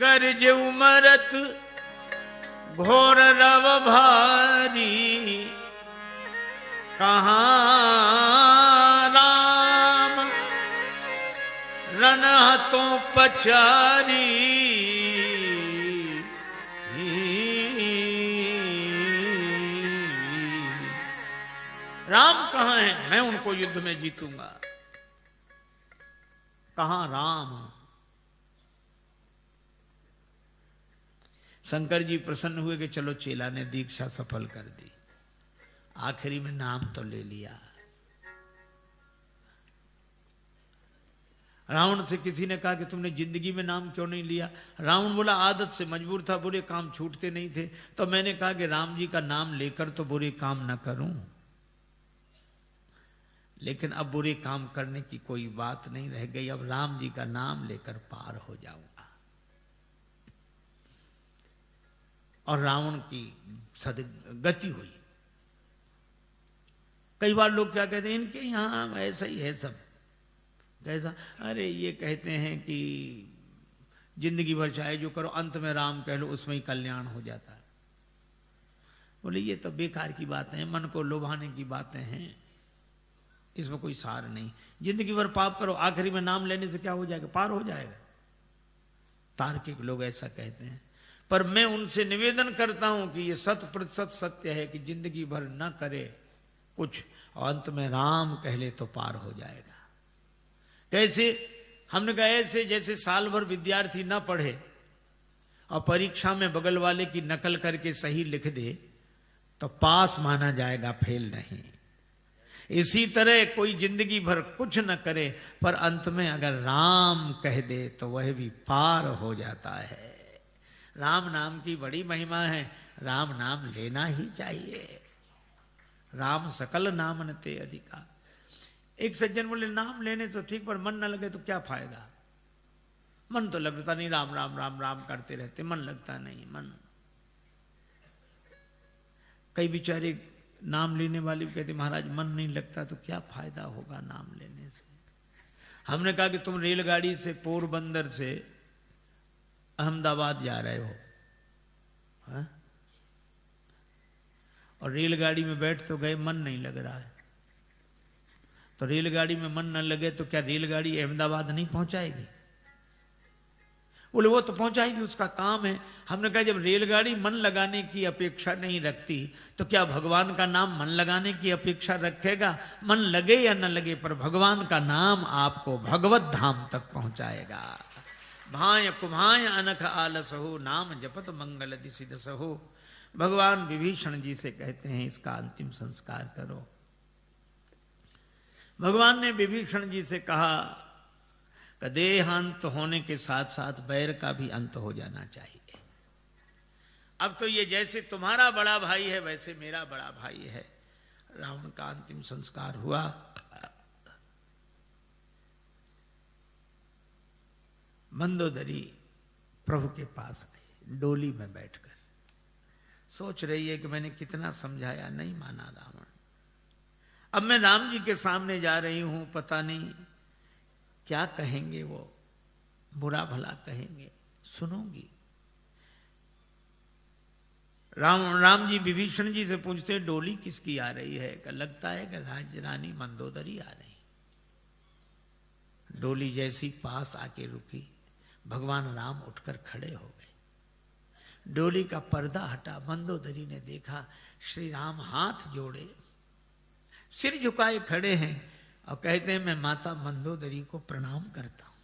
गरज उमरत घोर रव भारी, कहाँ राम रणहतों पचारी। राम कहाँ है, मैं उनको युद्ध में जीतूंगा। कहाँ राम। शंकर जी प्रसन्न हुए कि चलो चेला ने दीक्षा सफल कर दी, आखिरी में नाम तो ले लिया। रावण से किसी ने कहा कि तुमने जिंदगी में नाम क्यों नहीं लिया? रावण बोला आदत से मजबूर था, बुरे काम छूटते नहीं थे, तो मैंने कहा कि राम जी का नाम लेकर तो बुरे काम न करूं, लेकिन अब बुरे काम करने की कोई बात नहीं रह गई, अब राम जी का नाम लेकर पार हो जाऊंगा। और रावण की सदगति हुई। कई बार लोग क्या कहते हैं, इनके यहां ऐसा ही है सब। कैसा? अरे ये कहते हैं कि जिंदगी भर चाहे जो करो, अंत में राम कह लो, उसमें ही कल्याण हो जाता है। बोले ये तो बेकार की बातें हैं, मन को लुभाने की बातें हैं, इसमें कोई सार नहीं। जिंदगी भर पाप करो, आखिरी में नाम लेने से क्या हो जाएगा? पार हो जाएगा। तार्किक लोग ऐसा कहते हैं, पर मैं उनसे निवेदन करता हूं कि ये 100% सत्य है कि जिंदगी भर न करे कुछ और अंत में राम कह ले तो पार हो जाएगा। कैसे? हमने कहा ऐसे जैसे साल भर विद्यार्थी न पढ़े और परीक्षा में बगल वाले की नकल करके सही लिख दे तो पास माना जाएगा, फेल नहीं। इसी तरह कोई जिंदगी भर कुछ न करे पर अंत में अगर राम कह दे तो वह भी पार हो जाता है। राम नाम की बड़ी महिमा है, राम नाम लेना ही चाहिए। राम सकल नाम न ते अधिका। एक सज्जन बोले नाम लेने तो ठीक, पर मन न लगे तो क्या फायदा? मन तो लगता नहीं, राम राम राम राम करते रहते, मन लगता नहीं। मन कई बेचारे नाम लेने वाले भी कहते महाराज मन नहीं लगता तो क्या फायदा होगा नाम लेने से। हमने कहा कि तुम रेलगाड़ी से पोरबंदर से अहमदाबाद जा रहे हो, हा? और रेलगाड़ी में बैठ तो गए, मन नहीं लग रहा है, तो रेलगाड़ी में मन न लगे तो क्या रेलगाड़ी अहमदाबाद नहीं पहुंचाएगी? बोले वो तो पहुंचाएगी, उसका काम है। हमने कहा जब रेलगाड़ी मन लगाने की अपेक्षा नहीं रखती तो क्या भगवान का नाम मन लगाने की अपेक्षा रखेगा? मन लगे या न लगे पर भगवान का नाम आपको भगवत धाम तक पहुंचाएगा। भाय कुभाय अनख आलस हो, नाम जपत मंगल दिसिद सहो। भगवान विभीषण जी से कहते हैं इसका अंतिम संस्कार करो। भगवान ने विभीषण जी से कहा कि देहांत होने के साथ साथ बैर का भी अंत हो जाना चाहिए। अब तो ये जैसे तुम्हारा बड़ा भाई है वैसे मेरा बड़ा भाई है। रावण का अंतिम संस्कार हुआ। मंदोदरी प्रभु के पास आई, डोली में बैठकर सोच रही है कि मैंने कितना समझाया, नहीं माना रावण। अब मैं राम जी के सामने जा रही हूं, पता नहीं क्या कहेंगे, वो बुरा भला कहेंगे, सुनूंगी। राम जी विभीषण जी से पूछते डोली किसकी आ रही है? कि लगता है कि राज्य रानी मंदोदरी आ रही। डोली जैसी पास आके रुकी, भगवान राम उठकर खड़े हो गए। डोली का पर्दा हटा, मंदोदरी ने देखा श्री राम हाथ जोड़े सिर झुकाए खड़े हैं और कहते हैं मैं माता मंदोदरी को प्रणाम करता हूं,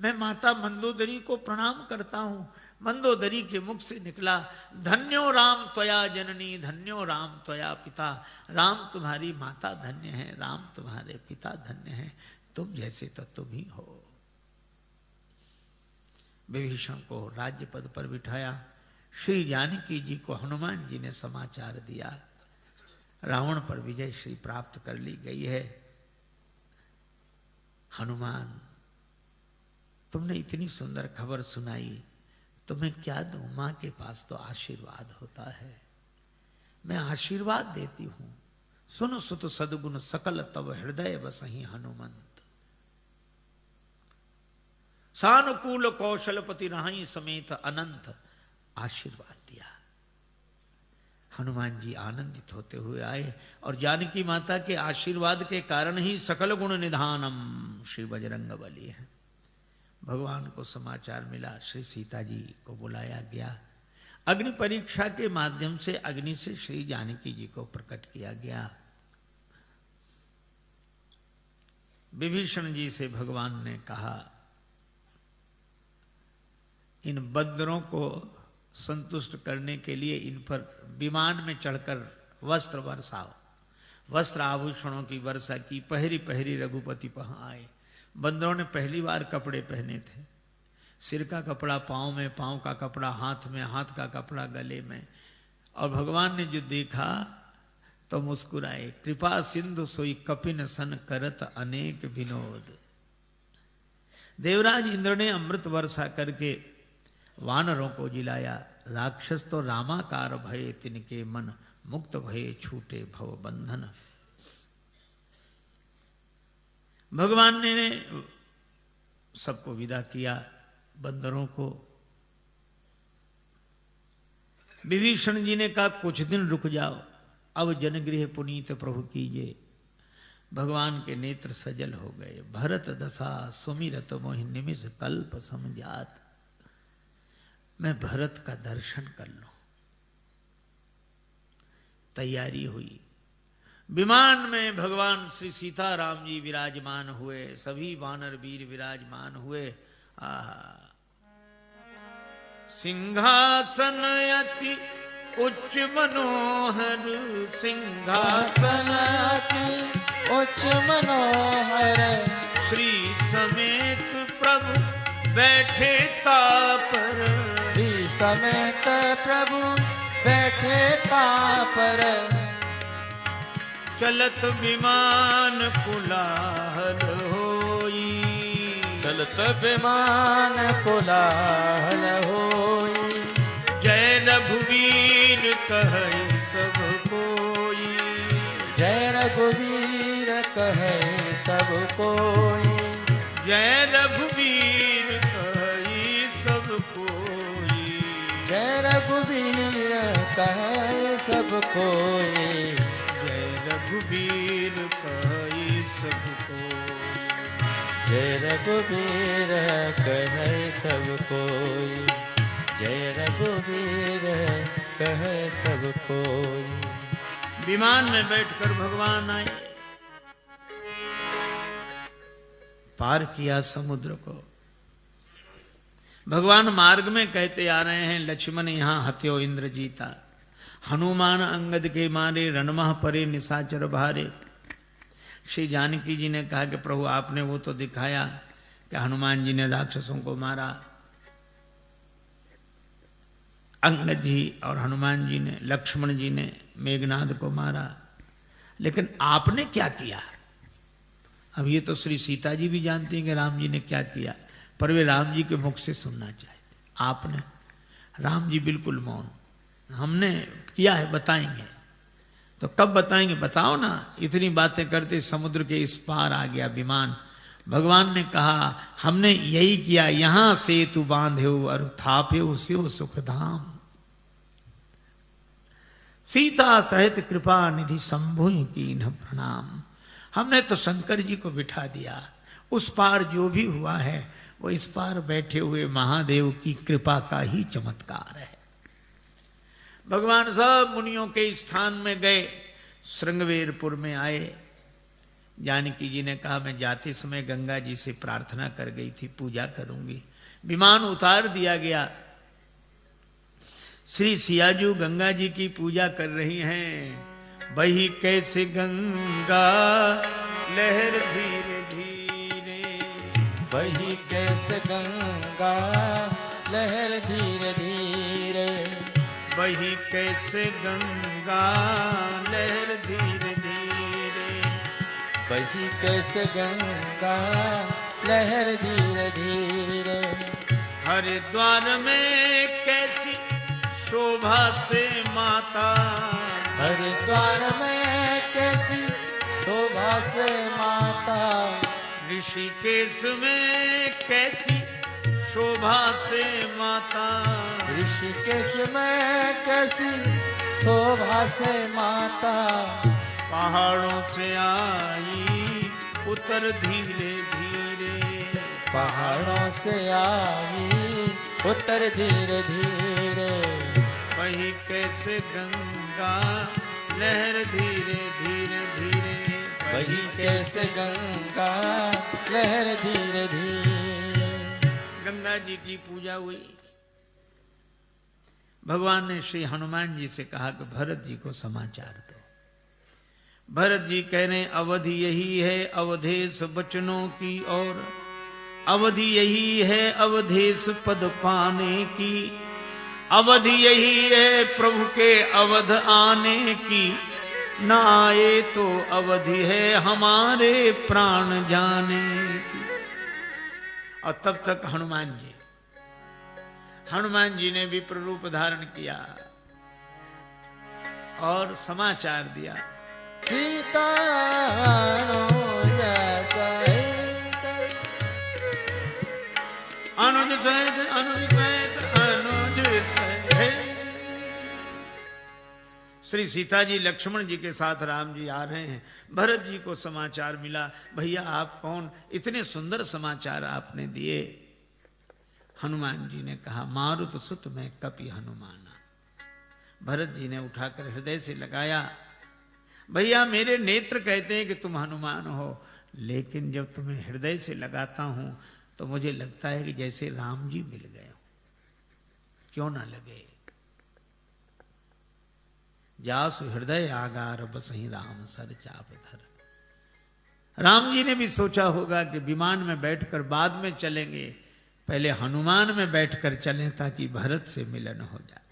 मैं माता मंदोदरी को प्रणाम करता हूं। मंदोदरी के मुख से निकला धन्यो राम त्वया जननी, धन्यो राम त्वया पिता। राम तुम्हारी माता धन्य है, राम तुम्हारे पिता धन्य है, तुम जैसे तो तुम ही हो। विभीषण को राज्य पद पर बिठाया। श्री जानकी जी को हनुमान जी ने समाचार दिया, रावण पर विजय श्री प्राप्त कर ली गई है। हनुमान तुमने इतनी सुंदर खबर सुनाई, तुम्हें क्या दूं? मां के पास तो आशीर्वाद होता है, मैं आशीर्वाद देती हूं। सुन सुत सद्गुण सकल तब हृदय बसहि हनुमंत। सानुकूल कौशलपति राही समेत अनंत आशीर्वाद दिया। हनुमान जी आनंदित होते हुए आए और जानकी माता के आशीर्वाद के कारण ही सकल गुण निधानम श्री बजरंग बली है। भगवान को समाचार मिला, श्री सीता जी को बुलाया गया। अग्नि परीक्षा के माध्यम से अग्नि से श्री जानकी जी को प्रकट किया गया। विभीषण जी से भगवान ने कहा, इन बंदरों को संतुष्ट करने के लिए इन पर विमान में चढ़कर वस्त्र बरसाओ। वस्त्र आभूषणों की वर्षा की। पहरी पहरी रघुपति वहां आए। बंदरों ने पहली बार कपड़े पहने थे। सिर का कपड़ा पांव में, पांव का कपड़ा हाथ में, हाथ का कपड़ा गले में। और भगवान ने जो देखा तो मुस्कुराए। कृपा सिंधु सोई कपिन सन करत अनेक विनोद। देवराज इंद्र ने अमृत वर्षा करके वानरों को जिलाया। राक्षस तो रामाकार भये, तिनके मन मुक्त भये, छूटे भव बंधन। भगवान ने सबको विदा किया, बंदरों को। विभीषण जी ने कहा, कुछ दिन रुक जाओ, अब जनगृह पुनीत प्रभु कीजिए। भगवान के नेत्र सजल हो गए। भरत दशा सुमिरत मोहि निमिष कल्प समझात। मैं भरत का दर्शन कर लूं। तैयारी हुई। विमान में भगवान श्री सीताराम जी विराजमान हुए। सभी वानर वीर विराजमान हुए। सिंहासन अति उच्च मनोहर, सिंहासन अति उच्च मनोहर। श्री समेत प्रभु बैठे तापर, श्री समेत प्रभु बैठे तापर। चलत विमान कुलाहल होई, चलत विमान कोलाहल होई। जय रघुवीर कहे सब कोई, जय रघुवीर कहे सब कोई। जय रघुवीर कहे सब कोई, जय रघुवीर कहे सब कोई। जय रघुवीर कहे सब कोई। जय रघुवीर कहे सब कोई। जय रघुवीर कहे सब कोई। विमान में बैठकर भगवान आए। पार किया समुद्र को। भगवान मार्ग में कहते आ रहे हैं, लक्ष्मण यहाँ हत्यो इंद्र जीता, हनुमान अंगद के मारे, रणमह परे निशाचर भारे। श्री जानकी जी ने कहा कि प्रभु आपने वो तो दिखाया कि हनुमान जी ने राक्षसों को मारा, अंगद जी और हनुमान जी ने, लक्ष्मण जी ने मेघनाद को मारा, लेकिन आपने क्या किया? अब ये तो श्री सीता जी भी जानती हैं कि राम जी ने क्या किया, पर वे राम जी के मुख से सुनना चाहते। आपने, राम जी बिल्कुल मौन। हमने किया है बताएंगे। तो कब बताएंगे? बताओ ना। इतनी बातें करते समुद्र के इस पार आ गया विमान। भगवान ने कहा, हमने यही किया, यहां सेतु बांधे और थापे स्यो सुखधाम। सीता सहित कृपा निधि शंभु कीन्ह प्रणाम। हमने तो शंकर जी को बिठा दिया। उस पार जो भी हुआ है वो इस पार बैठे हुए महादेव की कृपा का ही चमत्कार है। भगवान सब मुनियों के स्थान में गए, श्रृंगवेरपुर में आए। जानकी जी ने कहा, मैं जाते समय गंगा जी से प्रार्थना कर गई थी, पूजा करूंगी। विमान उतार दिया गया। श्री सियाजू गंगा जी की पूजा कर रही हैं। बही कैसे गंगा लहर धीरे धीरे, बही कैसे गंगा लहर धीरे धीरे। बही कैसे गंगा लहर धीरे धीरे। बही कैसे गंगा लहर धीरे धीरे। हरिद्वार में कैसी शोभा से माता, हरिद्वार में कैसी शोभा से माता। ऋषिकेश में कैसी शोभा से माता, ऋषिकेश में कैसी शोभा से माता, पहाड़ों से आई उतर धीरे धीरे, पहाड़ों से आई उतर धीरे धीरे, वही कैसे गंगा लहर धीरे धीरे धीरे, वही कैसे गंगा लहर धीरे धीरे। गंगा जी की पूजा हुई। भगवान ने श्री हनुमान जी से कहा कि भरत जी को समाचार दो। भरत जी कह रहे अवधि यही है अवधेश वचनों की, और अवधि यही है अवधेश पद पाने की, अवधि यही है प्रभु के अवध आने की, न आए तो अवधि है हमारे प्राण जाने की। और तब तक हनुमान जी ने विप्र रूप धारण किया और समाचार दिया। सीता अनुज सहित अनुज सहित अनुज सहित श्री सीता जी लक्ष्मण जी के साथ राम जी आ रहे हैं। भरत जी को समाचार मिला, भैया आप कौन, इतने सुंदर समाचार आपने दिए। हनुमान जी ने कहा मारुत सुत में कपि हनुमाना। भरत जी ने उठाकर हृदय से लगाया, भैया मेरे नेत्र कहते हैं कि तुम हनुमान हो, लेकिन जब तुम्हें हृदय से लगाता हूं तो मुझे लगता है कि जैसे राम जी मिल गए हो। क्यों ना लगे, जासु हृदय आगार बसहि राम सर चाप धर। राम जी ने भी सोचा होगा कि विमान में बैठकर बाद में चलेंगे, पहले हनुमान में बैठकर चलें ताकि भरत से मिलन हो जाए।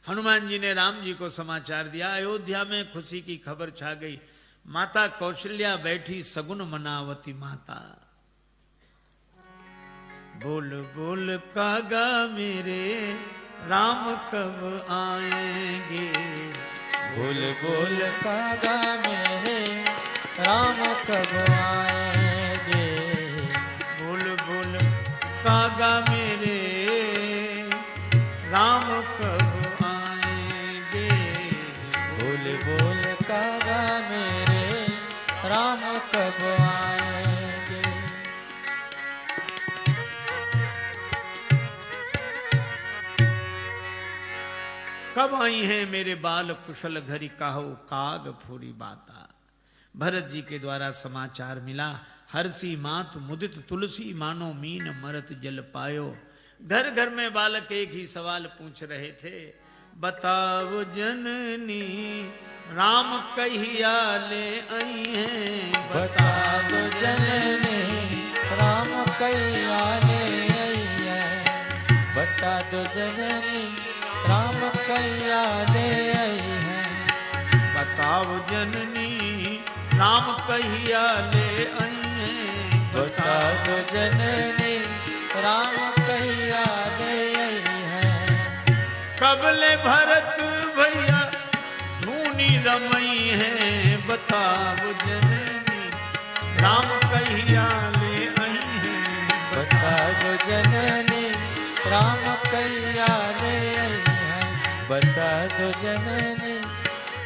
हनुमान जी ने राम जी को समाचार दिया। अयोध्या में खुशी की खबर छा गई। माता कौशल्या बैठी सगुन मनावती माता। बोल बोल कागा मेरे राम कब आएंगे, बोल बोल कागा मेरे राम कब आएंगे, बोल बोल कागा मेरे राम कब आएंगे, बोल बोल कागा मेरे राम कब आएंगे। कब आई हैं मेरे बाल कुशल घरी काहो काग फूरी बाता। भरत जी के द्वारा समाचार मिला। हर्षी मात मुदित तुलसी मानो मीन मरत जल पायो। घर घर में बालक एक ही सवाल पूछ रहे थे, बताओ जननी राम कहिया ले आई हैं, बताओ जननी राम कहिया ले आई है, बता दो जननी राम कहिया ले आई है, बताओ जननी राम कहिया ले आई हैं, बता दो जननी राम कहिया ले आई है। कबले भरत भैया धूनी रमई है, बताओ जननी राम कहिया ले आई है, बता दो जननी राम कहिया ले आई है, बता दो जननी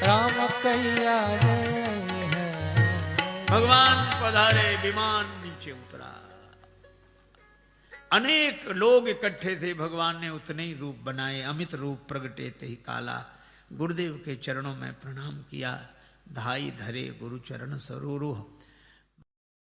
राम कहिया ले आई है। भगवान पधारे, विमान नीचे उतरा। अनेक लोग इकट्ठे थे। भगवान ने उतने ही रूप बनाए, अमित रूप प्रगटे ते ही काला। गुरुदेव के चरणों में प्रणाम किया। धाई धरे गुरु चरण सरोरुह।